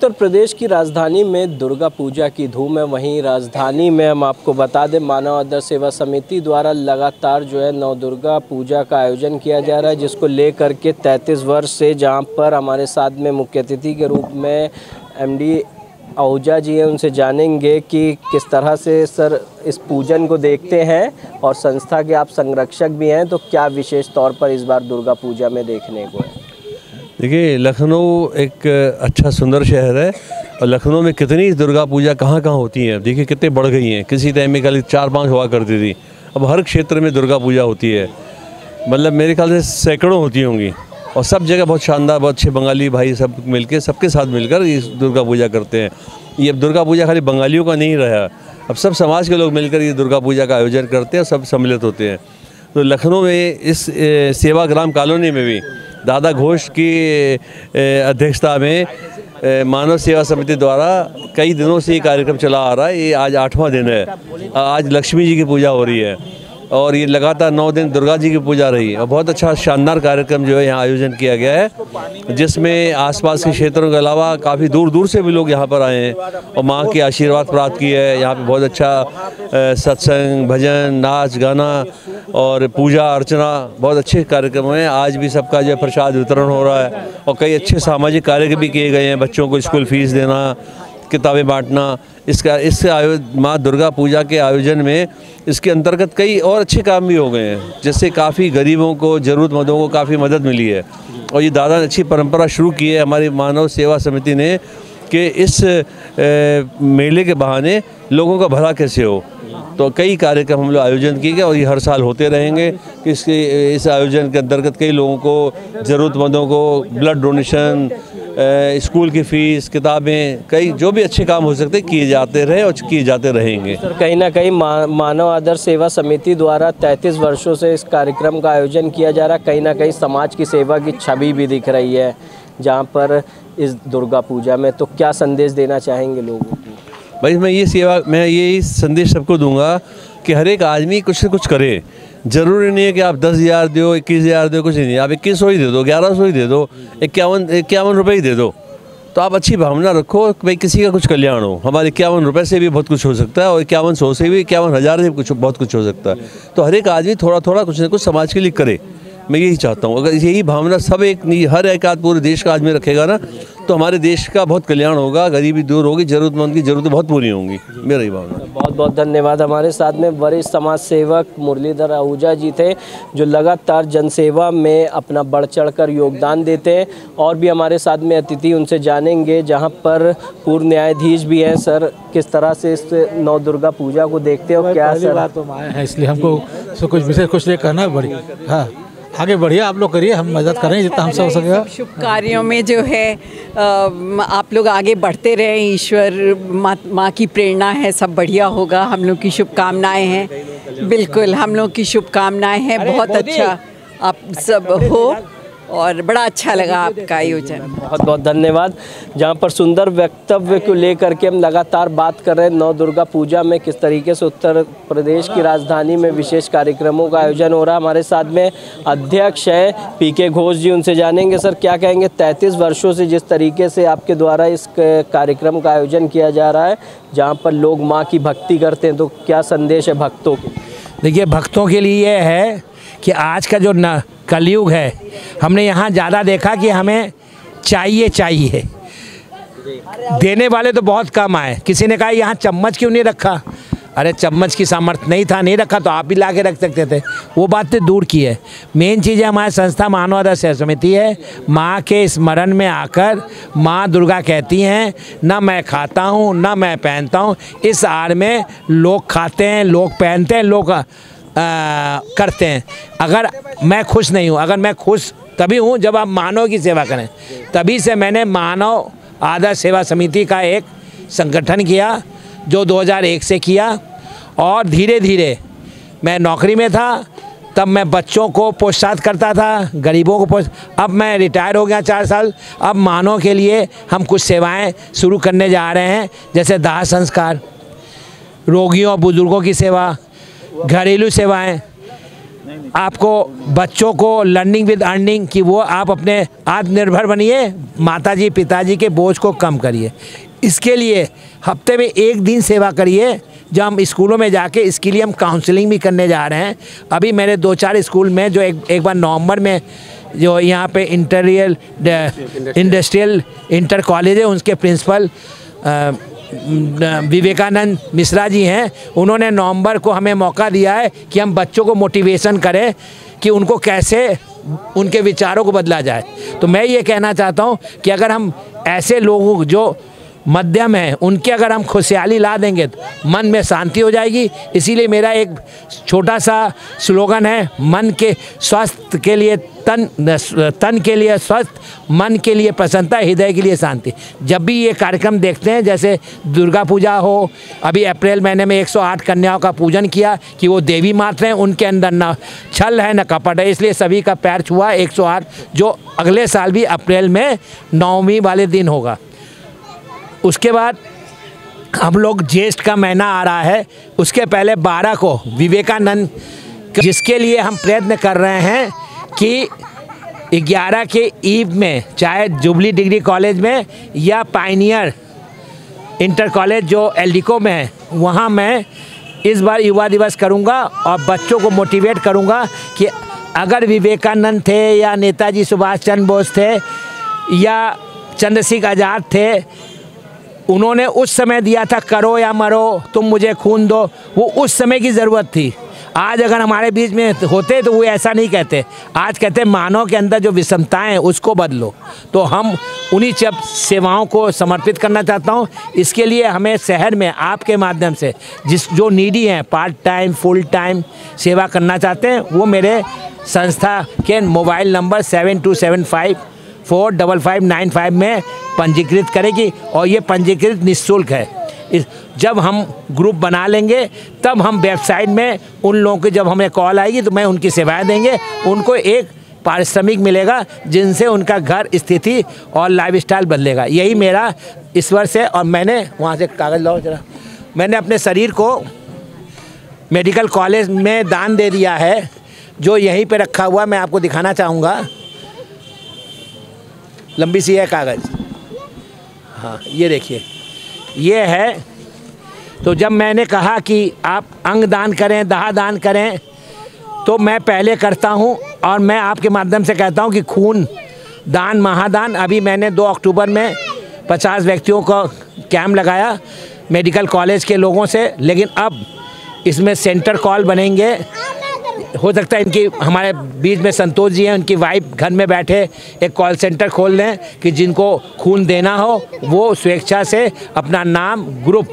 उत्तर प्रदेश की राजधानी में दुर्गा पूजा की धूम है। वहीं राजधानी में हम आपको बता दें, मानव आदर्श सेवा समिति द्वारा लगातार जो है नव दुर्गा पूजा का आयोजन किया जा रहा है, जिसको लेकर के 33 वर्ष से, जहां पर हमारे साथ में मुख्य अतिथि के रूप में एमडी आहूजा जी हैं, उनसे जानेंगे कि किस तरह से सर इस पूजन को देखते हैं और संस्था के आप संरक्षक भी हैं, तो क्या विशेष तौर पर इस बार दुर्गा पूजा में देखने को है। देखिए, लखनऊ एक अच्छा सुंदर शहर है और लखनऊ में कितनी दुर्गा पूजा कहाँ कहाँ होती हैं। देखिए कितने बढ़ गई हैं। किसी टाइम में कल 4-5 हुआ करती थी, अब हर क्षेत्र में दुर्गा पूजा होती है। मतलब मेरे ख्याल से सैकड़ों होती होंगी और सब जगह बहुत शानदार, बहुत अच्छे बंगाली भाई सब मिलके, सबके साथ मिलकर इस दुर्गा पूजा करते हैं। ये दुर्गा पूजा खाली बंगालियों का नहीं रहा, अब सब समाज के लोग मिलकर ये दुर्गा पूजा का आयोजन करते हैं, सब सम्मिलित होते हैं। तो लखनऊ में इस सेवाग्राम कॉलोनी में भी दादा घोष की अध्यक्षता में मानव सेवा समिति द्वारा कई दिनों से ये कार्यक्रम चला आ रहा है। ये आज 8वां दिन है। आज लक्ष्मी जी की पूजा हो रही है और ये लगातार 9 दिन दुर्गा जी की पूजा रही है और बहुत अच्छा शानदार कार्यक्रम जो है यहाँ आयोजन किया गया है, जिसमें आसपास के क्षेत्रों के अलावा काफ़ी दूर दूर से भी लोग यहाँ पर आए हैं और माँ के आशीर्वाद प्राप्त किए है। यहाँ पे बहुत अच्छा सत्संग, भजन, नाच गाना और पूजा अर्चना, बहुत अच्छे कार्यक्रम हैं। आज भी सबका जो प्रसाद वितरण हो रहा है और कई अच्छे सामाजिक कार्य भी किए गए हैं। बच्चों को स्कूल फीस देना, किताबें बांटना, इससे माँ दुर्गा पूजा के आयोजन में इसके अंतर्गत कई और अच्छे काम भी हो गए हैं, जिससे काफ़ी गरीबों को, ज़रूरतमंदों को काफ़ी मदद मिली है। और ये दादा ने अच्छी परंपरा शुरू की है हमारी मानव सेवा समिति ने कि इस मेले के बहाने लोगों का भला कैसे हो। तो कई कार्यक्रम हम लोग आयोजन किए गए और ये हर साल होते रहेंगे। इस आयोजन के अंतर्गत कई लोगों को, ज़रूरतमंदों को ब्लड डोनेशन, स्कूल की फ़ीस, किताबें, कई जो भी अच्छे काम हो सकते किए जाते रहे और किए जाते रहेंगे। सर, कहीं ना कहीं मानव आदर्श सेवा समिति द्वारा 33 वर्षों से इस कार्यक्रम का आयोजन किया जा रहा है। कहीं ना कहीं समाज की सेवा की छवि भी दिख रही है जहां पर इस दुर्गा पूजा में। तो क्या संदेश देना चाहेंगे लोगों को? भाई मैं यही संदेश सबको दूंगा कि हर एक आदमी कुछ से कुछ करे। ज़रूरी नहीं है कि आप 10,000 दो, 21,000 दो, कुछ नहीं। आप 2100 ही दे दो, 1100 ही दे दो, 51 रुपये ही दे दो। तो आप अच्छी भावना रखो कि भाई किसी का कुछ कल्याण हो। हमारे 51 रुपये से भी बहुत कुछ हो सकता है और 5100 से भी, 51,000 से भी बहुत कुछ हो सकता है। तो हर एक आदमी थोड़ा थोड़ा कुछ ना कुछ समाज के लिए करे। मैं यही चाहता हूँ। अगर यही भावना हर एक आदमी पूरे देश का आदमी रखेगा ना, तो हमारे देश का बहुत कल्याण होगा, गरीबी दूर होगी, ज़रूरतमंद की ज़रूरतें बहुत पूरी होंगी। मेरा ही भावना। बहुत बहुत धन्यवाद। हमारे साथ में वरिष्ठ समाज सेवक मुरलीधर आहूजा जी थे, जो लगातार जनसेवा में अपना बढ़ चढ़ कर योगदान देते हैं। और भी हमारे साथ में अतिथि, उनसे जानेंगे, जहां पर पूर्व न्यायाधीश भी हैं। सर, किस तरह से इस नव दुर्गा पूजा को देखते हो? क्या सर बात तो आए हैं, इसलिए हमको कुछ विशेष कुछ नहीं करना बड़ी। हाँ, आगे बढ़िए, आप लोग करिए, हम मदद करें जितना हमसे हो सकेगा। शुभ कार्यों में जो है आप लोग आगे बढ़ते रहें। ईश्वर माँ की प्रेरणा है, सब बढ़िया होगा। हम लोग की शुभकामनाएं हैं, बिल्कुल हम लोग की शुभकामनाएं हैं। बहुत अच्छा आप सब हो और बड़ा अच्छा लगा आपका आयोजन। बहुत बहुत धन्यवाद। जहां पर सुंदर वक्तव्य को लेकर के हम लगातार बात कर रहे हैं नव दुर्गा पूजा में किस तरीके से उत्तर प्रदेश की राजधानी में विशेष कार्यक्रमों का आयोजन हो रहा है। हमारे साथ में अध्यक्ष हैं पीके घोष जी, उनसे जानेंगे सर क्या कहेंगे 33 वर्षों से जिस तरीके से आपके द्वारा इस कार्यक्रम का आयोजन किया जा रहा है, जहाँ पर लोग माँ की भक्ति करते हैं, तो क्या संदेश है भक्तों के? देखिए, भक्तों के लिए ये है कि आज का जो कलयुग है, हमने यहाँ ज़्यादा देखा कि हमें चाहिए देने वाले तो बहुत कम आए। किसी ने कहा यहाँ चम्मच क्यों नहीं रखा? अरे चम्मच की सामर्थ्य नहीं था, नहीं रखा तो आप भी ला के रख सकते थे। वो बात तो दूर की है। मेन चीज़ है हमारी संस्था मानव आदर्श सेवा समिति है। माँ के स्मरण में आकर माँ दुर्गा कहती हैं, ना मैं खाता हूँ ना मैं पहनता हूँ। इस आड़ में लोग खाते हैं, लोग पहनते हैं, लोग करते हैं। अगर मैं खुश नहीं हूँ, अगर मैं खुश तभी हूँ जब आप मानव की सेवा करें। तभी से मैंने मानव आदर्श सेवा समिति का एक संगठन किया, जो 2001 से किया। और धीरे धीरे मैं नौकरी में था, तब मैं बच्चों को पोषात करता था, गरीबों को अब मैं रिटायर हो गया 4 साल। अब मानव के लिए हम कुछ सेवाएं शुरू करने जा रहे हैं, जैसे दाह संस्कार, रोगियों और बुजुर्गों की सेवा, घरेलू सेवाएं, आपको बच्चों को लर्निंग विद अर्निंग कि वो आप अपने आत्मनिर्भर बनिए, माताजी पिताजी के बोझ को कम करिए। इसके लिए हफ्ते में एक दिन सेवा करिए। जब हम स्कूलों में जाके इसके लिए हम काउंसलिंग भी करने जा रहे हैं। अभी मेरे 2-4 स्कूल में जो एक बार नवंबर में जो यहाँ पे इंडस्ट्रियल इंटर कॉलेज है, उसके प्रिंसिपल विवेकानंद मिश्रा जी हैं, उन्होंने नवंबर को हमें मौका दिया है कि हम बच्चों को मोटिवेशन करें कि उनको कैसे उनके विचारों को बदला जाए। तो मैं ये कहना चाहता हूँ कि अगर हम ऐसे लोगों जो मध्यम है उनके अगर हम खुशहाली ला देंगे तो मन में शांति हो जाएगी। इसीलिए मेरा एक छोटा सा स्लोगन है, मन के स्वास्थ्य के लिए तन के लिए स्वस्थ, मन के लिए प्रसन्नता, हृदय के लिए शांति। जब भी ये कार्यक्रम देखते हैं, जैसे दुर्गा पूजा हो, अभी अप्रैल महीने में 108 कन्याओं का पूजन किया कि वो देवी मात्र हैं, उनके अंदर न छल है न कपट है, इसलिए सभी का पैर छुआ 108, जो अगले साल भी अप्रैल में 9वीं वाले दिन होगा। उसके बाद हम लोग ज्येष्ठ का महीना आ रहा है, उसके पहले 12 को विवेकानंद, जिसके लिए हम प्रयत्न कर रहे हैं कि 11 के ईव में, चाहे जुबली डिग्री कॉलेज में या पायनियर इंटर कॉलेज जो एलडीको में है, वहाँ मैं इस बार युवा दिवस करूँगा और बच्चों को मोटिवेट करूँगा कि अगर विवेकानंद थे या नेताजी सुभाष चंद्र बोस थे या चंद्रशेखर आज़ाद थे, उन्होंने उस समय दिया था करो या मरो, तुम मुझे खून दो, वो उस समय की ज़रूरत थी। आज अगर हमारे बीच में होते तो वो ऐसा नहीं कहते, आज कहते मानव के अंदर जो विषमताएं हैं उसको बदलो। तो हम उन्हीं सब सेवाओं को समर्पित करना चाहता हूँ। इसके लिए हमें शहर में आपके माध्यम से जो नीडी हैं, पार्ट टाइम फुल टाइम सेवा करना चाहते हैं, वो मेरे संस्था के मोबाइल नंबर 7275455595 में पंजीकृत करेगी और ये पंजीकृत निःशुल्क है। जब हम ग्रुप बना लेंगे तब हम वेबसाइट में उन लोगों की जब हमें कॉल आएगी तो मैं उनकी सेवाएं देंगे, उनको एक पारिश्रमिक मिलेगा जिनसे उनका घर स्थिति और लाइफस्टाइल बदलेगा। यही मेरा इस वर्ष है। और मैंने वहाँ से कागज़ लाओ जरा, मैंने अपने शरीर को मेडिकल कॉलेज में दान दे दिया है, जो यहीं पे रखा हुआ मैं आपको दिखाना चाहूँगा। लंबी सी है कागज़, हाँ ये देखिए ये है। तो जब मैंने कहा कि आप अंग दान करें, दाह दान करें, तो मैं पहले करता हूं और मैं आपके माध्यम से कहता हूं कि खून दान महादान। अभी मैंने 2 अक्टूबर में 50 व्यक्तियों का कैंप लगाया मेडिकल कॉलेज के लोगों से, लेकिन अब इसमें सेंटर कॉल बनेंगे। हो सकता है इनकी हमारे बीच में संतोष जी हैं, उनकी वाइफ घर में बैठे एक कॉल सेंटर खोल लें कि जिनको खून देना हो वो स्वेच्छा से अपना नाम ग्रुप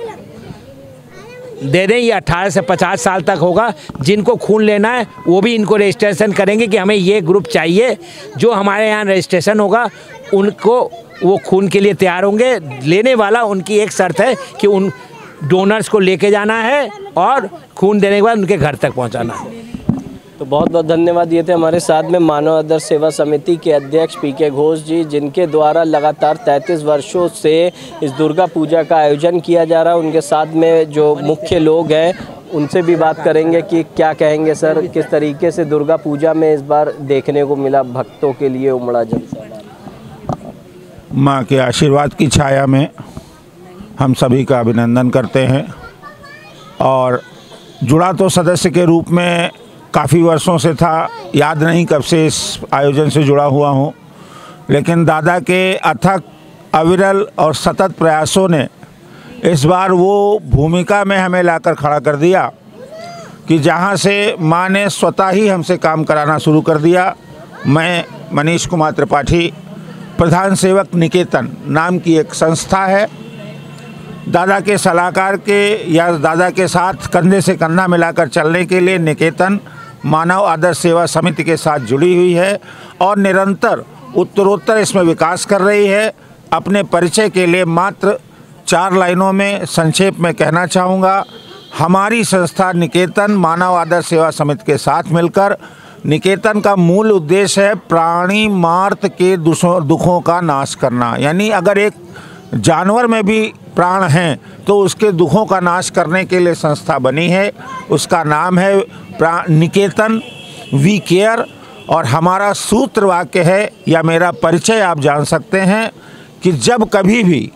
दे दें। ये 18 से 50 साल तक होगा। जिनको खून लेना है वो भी इनको रजिस्ट्रेशन करेंगे कि हमें ये ग्रुप चाहिए। जो हमारे यहाँ रजिस्ट्रेशन होगा उनको वो खून के लिए तैयार होंगे। लेने वाला उनकी एक शर्त है कि उन डोनर्स को लेके जाना है और खून देने के बाद उनके घर तक पहुँचाना है। तो बहुत बहुत धन्यवाद। ये थे हमारे साथ में मानव आदर्श सेवा समिति के अध्यक्ष पीके घोष जी, जिनके द्वारा लगातार 33 वर्षों से इस दुर्गा पूजा का आयोजन किया जा रहा है। उनके साथ में जो मुख्य लोग हैं उनसे भी बात करेंगे कि क्या कहेंगे सर, किस तरीके से दुर्गा पूजा में इस बार देखने को मिला भक्तों के लिए उमड़ा जलसा। माँ के आशीर्वाद की छाया में हम सभी का अभिनंदन करते हैं। और जुड़ा तो सदस्य के रूप में काफ़ी वर्षों से था, याद नहीं कब से इस आयोजन से जुड़ा हुआ हूँ, लेकिन दादा के अथक अविरल और सतत प्रयासों ने इस बार वो भूमिका में हमें लाकर खड़ा कर दिया कि जहाँ से माँ ने स्वतः ही हमसे काम कराना शुरू कर दिया। मैं मनीष कुमार त्रिपाठी, प्रधान सेवक निकेतन नाम की एक संस्था है, दादा के सलाहकार के या दादा के साथ कंधे से कंधा मिलाकर चलने के लिए निकेतन मानव आदर्श सेवा समिति के साथ जुड़ी हुई है और निरंतर उत्तरोत्तर इसमें विकास कर रही है। अपने परिचय के लिए मात्र 4 लाइनों में संक्षेप में कहना चाहूँगा, हमारी संस्था निकेतन मानव आदर्श सेवा समिति के साथ मिलकर, निकेतन का मूल उद्देश्य है प्राणी मात्र के दुखों का नाश करना। यानी अगर एक जानवर में भी प्राण हैं तो उसके दुखों का नाश करने के लिए संस्था बनी है। उसका नाम है निकेतन। We care. और हमारा सूत्र वाक्य है या मेरा परिचय आप जान सकते हैं कि जब कभी भी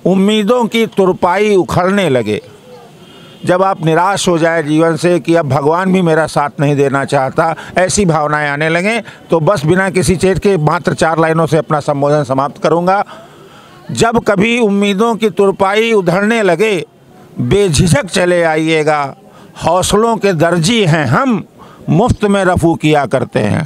उम्मीदों की तुरपाई उखड़ने लगे, जब आप निराश हो जाए जीवन से कि अब भगवान भी मेरा साथ नहीं देना चाहता, ऐसी भावनाएं आने लगें, तो बस बिना किसी चीज़ के मात्र 4 लाइनों से अपना संबोधन समाप्त करूंगा। जब कभी उम्मीदों की तुरपाई उधड़ने लगे, बेझिझक चले आइएगा, हौसलों के दर्जी हैं हम, मुफ्त में रफू किया करते हैं।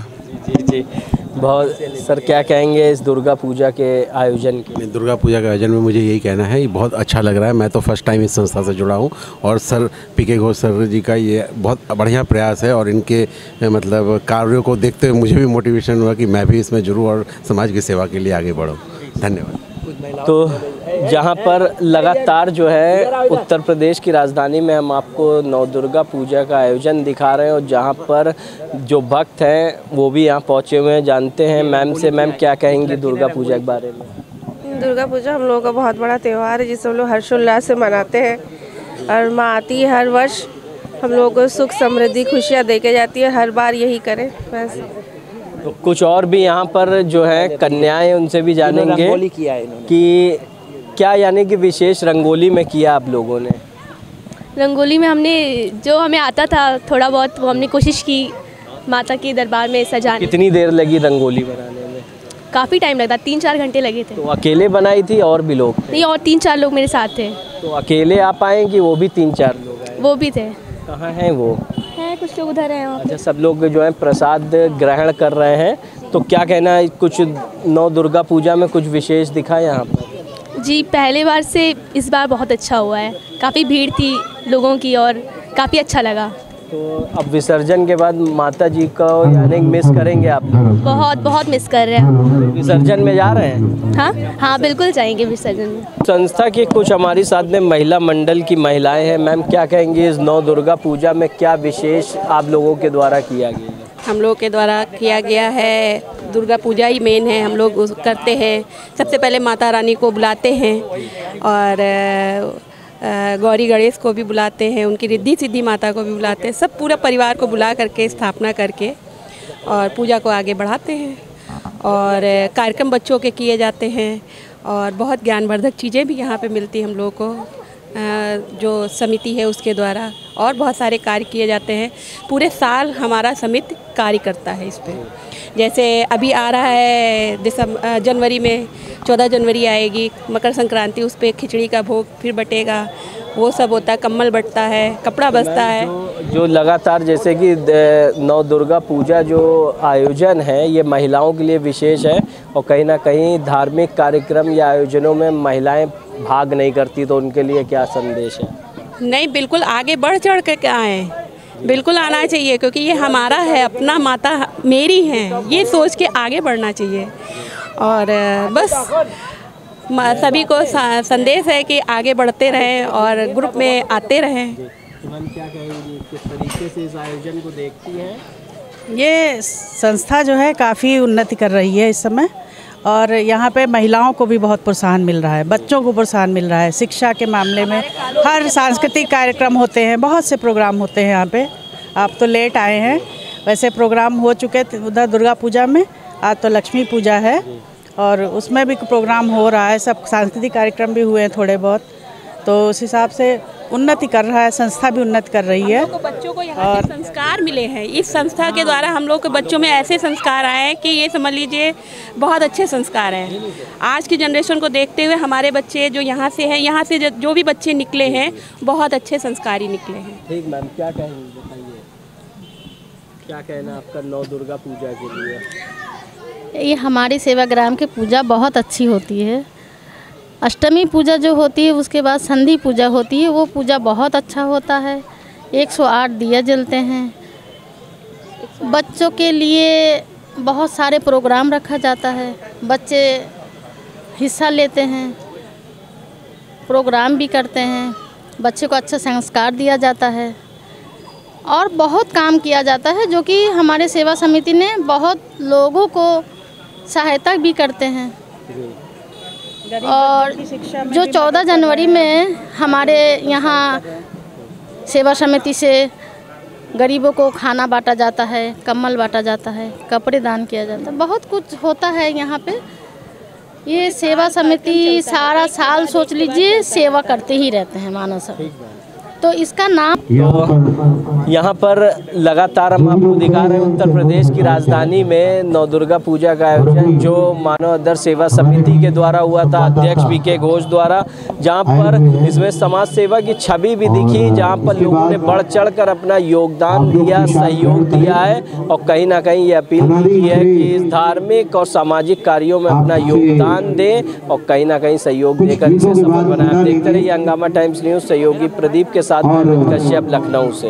जी जी, बहुत सर क्या कहेंगे इस दुर्गा पूजा के आयोजन के? दुर्गा पूजा के आयोजन में मुझे यही कहना है, ये बहुत अच्छा लग रहा है। मैं तो फर्स्ट टाइम इस संस्था से जुड़ा हूँ और सर पीके घोष सर जी का ये बहुत बढ़िया प्रयास है और इनके मतलब कार्यों को देखते हुए मुझे भी मोटिवेशन हुआ कि मैं भी इसमें जुड़ूँ और समाज की सेवा के लिए आगे बढ़ूँ। धन्यवाद। तो जहाँ पर लगातार जो है उत्तर प्रदेश की राजधानी में हम आपको नवदुर्गा पूजा का आयोजन दिखा रहे हैं और जहाँ पर जो भक्त हैं वो भी यहाँ पहुँचे हुए हैं। जानते हैं मैम से, मैम क्या कहेंगी दुर्गा पूजा के बारे में? दुर्गा पूजा हम लोगों का बहुत बड़ा त्यौहार है जिसे हम लोग हर्षोल्लास से मनाते हैं और माँ आती है हर वर्ष हम लोगों को सुख समृद्धि खुशियाँ दे के जाती है। हर बार यही करें बस। तो कुछ और भी यहाँ पर जो है कन्याएं, उनसे भी जानेंगे कि क्या यानी कि विशेष रंगोली में किया आप लोगों ने? रंगोली में हमने जो हमें आता था थोड़ा बहुत वो हमने कोशिश की माता के दरबार में सजाने। कितनी देर लगी रंगोली बनाने में? काफ़ी टाइम लगा, 3-4 घंटे लगे थे। तो अकेले बनाई थी और भी लोग थे? नहीं, और 3-4 लोग मेरे साथ थे। तो अकेले आप आए कि वो भी 3-4 लोग आए? वो भी थे। कहाँ हैं वो? हैं कुछ लोग उधर हैं। अच्छा, सब लोग जो है प्रसाद ग्रहण कर रहे हैं। तो क्या कहना है, कुछ नौ दुर्गा पूजा में कुछ विशेष दिखा यहाँ पर? जी, पहले बार से इस बार बहुत अच्छा हुआ है। काफ़ी भीड़ थी लोगों की और काफ़ी अच्छा लगा। तो अब विसर्जन के बाद माता जी को यानी मिस करेंगे आप? बहुत बहुत मिस कर रहे हैं। विसर्जन में जा रहे हैं? हाँ हाँ, बिल्कुल जाएंगे विसर्जन में। संस्था की कुछ हमारी साथ में महिला मंडल की महिलाएं हैं। मैम क्या कहेंगी इस नौ दुर्गा पूजा में क्या विशेष आप लोगों के द्वारा किया गया है? हम लोग के द्वारा किया गया है, दुर्गा पूजा ही मेन है। हम लोग करते हैं, सबसे पहले माता रानी को बुलाते हैं और गौरी गणेश को भी बुलाते हैं, उनकी रिद्धि सिद्धि माता को भी बुलाते हैं। सब पूरा परिवार को बुला करके स्थापना करके और पूजा को आगे बढ़ाते हैं। और कार्यक्रम बच्चों के किए जाते हैं और बहुत ज्ञानवर्धक चीज़ें भी यहाँ पे मिलती हैं हम लोगों को, जो समिति है उसके द्वारा। और बहुत सारे कार्य किए जाते हैं। पूरे साल हमारा समिति कार्य करता है इस पर। जैसे अभी आ रहा है जनवरी में 14 जनवरी आएगी, मकर संक्रांति, उस पर खिचड़ी का भोग फिर बटेगा, वो सब होता है। कम्बल बटता है, कपड़ा बचता है। जो लगातार जैसे कि नौ दुर्गा पूजा जो आयोजन है ये महिलाओं के लिए विशेष है और कहीं ना कहीं धार्मिक कार्यक्रम या आयोजनों में महिलाएं भाग नहीं करती, तो उनके लिए क्या संदेश है? नहीं, बिल्कुल आगे बढ़ चढ़ के आए, बिल्कुल आना चाहिए क्योंकि ये हमारा है, अपना माता मेरी है, ये सोच के आगे बढ़ना चाहिए। और बस सभी को संदेश है कि आगे बढ़ते रहें और ग्रुप में आते रहें। मैम क्या कहेंगी, किस तरीके से इस आयोजन को देखती हैं? ये संस्था जो है काफ़ी उन्नति कर रही है इस समय और यहाँ पे महिलाओं को भी बहुत प्रोत्साहन मिल रहा है, बच्चों को प्रोत्साहन मिल रहा है। शिक्षा के मामले में हर सांस्कृतिक कार्यक्रम होते हैं, बहुत से प्रोग्राम होते हैं यहाँ पे। आप तो लेट आए हैं, वैसे प्रोग्राम हो चुके थे उधर दुर्गा पूजा में। आज तो लक्ष्मी पूजा है और उसमें भी प्रोग्राम हो रहा है, सब सांस्कृतिक कार्यक्रम भी हुए हैं थोड़े बहुत। तो उस हिसाब से उन्नति कर रहा है, संस्था भी उन्नति कर रही है। बच्चों को यहाँ से संस्कार मिले हैं, इस संस्था के द्वारा हम लोग के बच्चों में ऐसे संस्कार आए हैं कि ये समझ लीजिए बहुत अच्छे संस्कार हैं। आज की जनरेशन को देखते हुए हमारे बच्चे जो यहाँ से हैं, यहाँ से जो भी बच्चे निकले हैं बहुत अच्छे संस्कारी निकले हैं। ठीक मैम, क्या कहेंगे बताइए, क्या कहना आपका नौ दुर्गा पूजा के लिए? ये हमारी सेवाग्राम की पूजा बहुत अच्छी होती है। अष्टमी पूजा जो होती है उसके बाद संधि पूजा होती है, वो पूजा बहुत अच्छा होता है। 108 दिया जलते हैं। बच्चों के लिए बहुत सारे प्रोग्राम रखा जाता है, बच्चे हिस्सा लेते हैं, प्रोग्राम भी करते हैं, बच्चे को अच्छा संस्कार दिया जाता है और बहुत काम किया जाता है जो कि हमारे सेवा समिति ने बहुत लोगों को सहायता भी करते हैं। और जो 14 जनवरी में हमारे यहाँ सेवा समिति से गरीबों को खाना बांटा जाता है, कंबल बांटा जाता है, कपड़े दान किया जाता है, बहुत कुछ होता है यहाँ पे। ये सेवा समिति सारा साल सोच लीजिए सेवा करते ही रहते हैं मानव सभा, तो इसका नाम। तो यहाँ पर लगातार हम आपको दिखा रहे हैं उत्तर प्रदेश की राजधानी में नवदुर्गा पूजा का आयोजन जो मानव आदर्श सेवा समिति के द्वारा हुआ था, अध्यक्ष पीके घोष द्वारा, जहाँ पर इसमें समाज सेवा की छवि भी दिखी, जहाँ पर लोगों ने बढ़ चढ़कर अपना योगदान दिया, सहयोग दिया है और कहीं ना कहीं ये अपील भी की है कि इस धार्मिक और सामाजिक कार्यों में अपना योगदान दें और कहीं ना कहीं सहयोग देकर इसे सफल बनाएं। देखते रहिए हंगामा टाइम्स न्यूज़, सहयोगी प्रदीप के साथ कश्यप, लखनऊ से।